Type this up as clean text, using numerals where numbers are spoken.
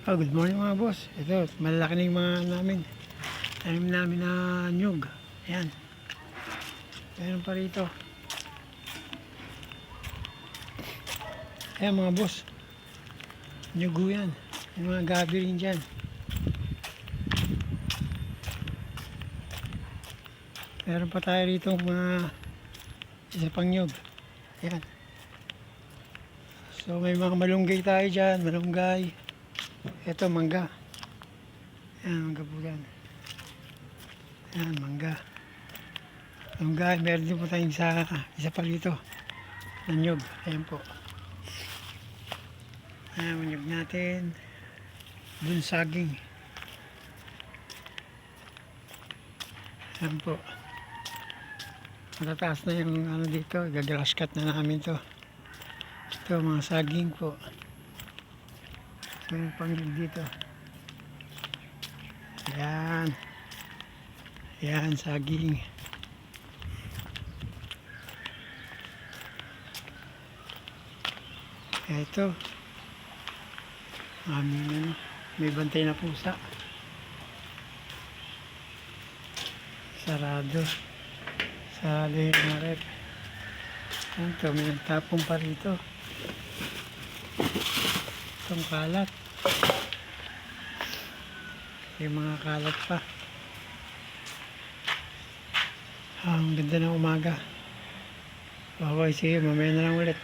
Good morning mga boss. Ito, malaki na yung mga namin. Tanim namin na nyug. Ayan. Meron pa rito. Ayan mga boss. Nyugo yan. Yung mga gabi rin dyan. Meron pa tayo rito mga isa pang nyug. Ayan. So may mga malunggay tayo dyan. Malunggay. Ito mangga. Ayan, mangga po yan. Ayan, mangga. Malunggay. Meron din po tayong isa pa rito. Na nyug. Ayan po. Ayan, nyug natin. Dun saging. Ayan po. Matataas na yung ano dito. Gagalas cut na namin to. Ito mga saging po. Mayroon pang dito. Ayan. Ayan, saging. Ito. Aming may bantay na pusa. Sarado. Sarado yung mga rep. Ito, may nagtapong pa rito. Itong kalat. Yung mga kalat pa. Ang ganda ng umaga. Okay, sige, mamaya na lang ulit.